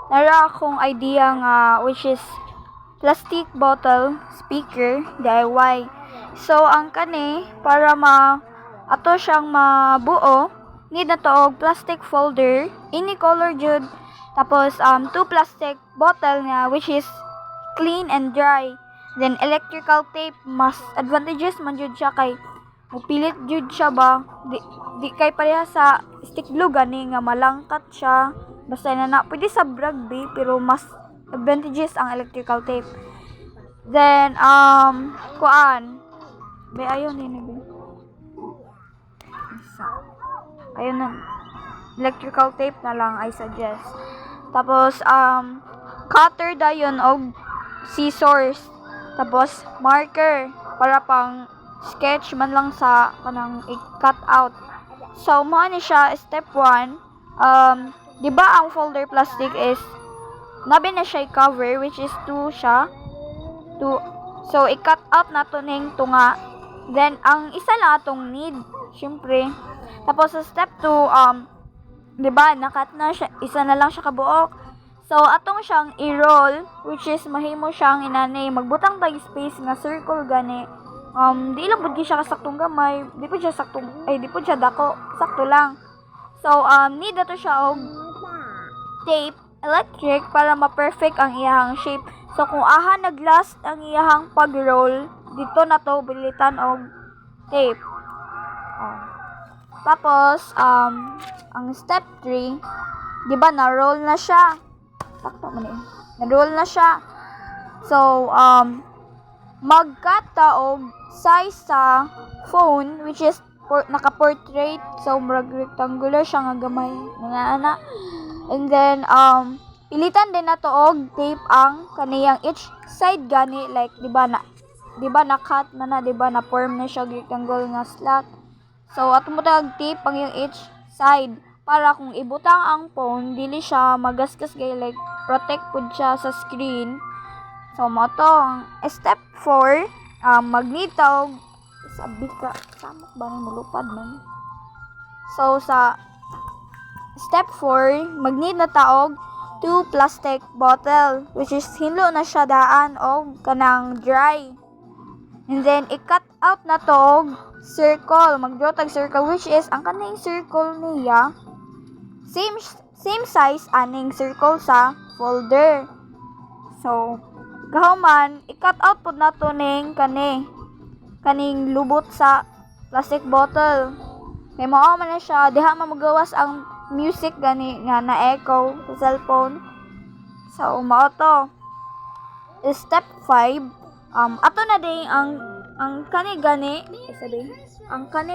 Nara akong idea nga which is plastic bottle speaker DIY. So ang kani para ato siyang mabuo, need na to og plastic folder any color jud, tapos two plastic bottle nga which is clean and dry, then electrical tape. Mas advantageous man jud siya kay mupilit jud siya ba, di kay pareha sa stick glue gani nga malangkat siya basta na pwede sa rugby pero mas advantageous ang electrical tape. Then kuan be ayon ni ayun na, electrical tape na lang I suggest. Tapos cutter dayon og scissors, tapos marker para pang sketch man lang sa kanang i-cut out. So mo ni siya step 1. Di ba ang folder plastic is nabi na siya cover which is 2 siya. So i-cut out nato ning tunga. Then ang isa lang atong need syempre. Tapos sa step 2 di ba nakat na siya, isa na lang siya kabuok. So atong siyang i-roll which is mahimo siyang inani magbutang tag space nga circle gani. Di lang pud siya kasaktong gamay, di pud siya dako, sakto lang. So need na to siya og tape electric para ma-perfect ang iyahang shape. So kung naglast ang iyahang pag-roll, dito na to bilitan og tape. Tapos ang step 3, di ba na-roll na siya? Sakto man eh. Na-roll na siya. So mag-cut ta og size sa phone which is naka-portrait, so rectangular siya nga gamay ana. And then pilitan din nato og tape ang kaniyang each side gani, like di ba na-cut na di ba na form na siya rectangle nga slot. So ato mo tag tape ang yung each side para kung ibutang ang phone dili siya magasgas gay, like protect pud siya sa screen. So mo to step 4, magnita og sabi ka samok ba ni mulupad man. So sa step 4, mag-need na taog 2 plastic bottle which is hinlo na siya daan og kanang dry. And then i-cut out na to og circle, mag-draw tag circle which is ang kaning circle niya same size aning circle sa folder. So gahuman i-cut out pud nato ning kaning lubot sa plastic bottle. Kay mao man na siya, diha magawas ang music gani nga na-echo sa cellphone. So mao to. Step 5, ato na din ang kani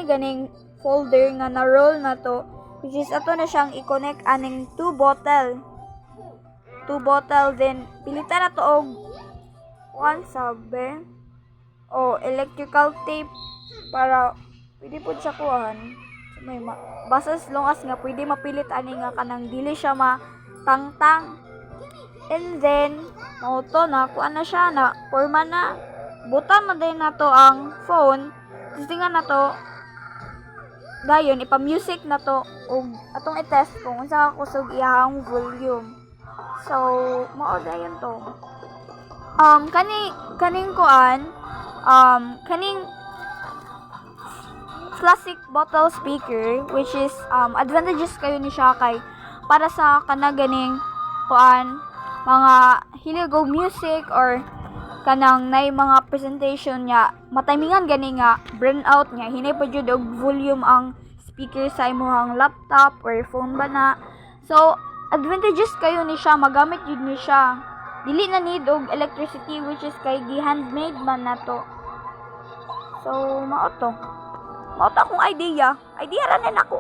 ganing folder nga na-roll na to, which is ato na siyang i-connect aning 2 bottle. Then pilitan na to og electrical tape para pwede po siya kuhan. May basta as long as nga pwede mapilit ani nga kanang dili siya matangtang. And then mauto na kuan na siya na forma na. Butan na din nato ang phone. Testingan na to. Dayon ipa-music na to ug atong i-test kung unsa kusog iyang volume. So mao dayon to. Kaning classic bottle speaker which is advantageous kayo ni siya kay para sa kanaganing mga hiligog music or kanang nay mga presentation niya matimingan gani nga burn out nga hinay pa jud og volume ang speaker sa imong laptop or phone ba na. So advantageous kayo ni siya, magamit jud ni siya, dili na need og electricity which is kay gi-handmade man nato. So mao to akong idea ra na nako.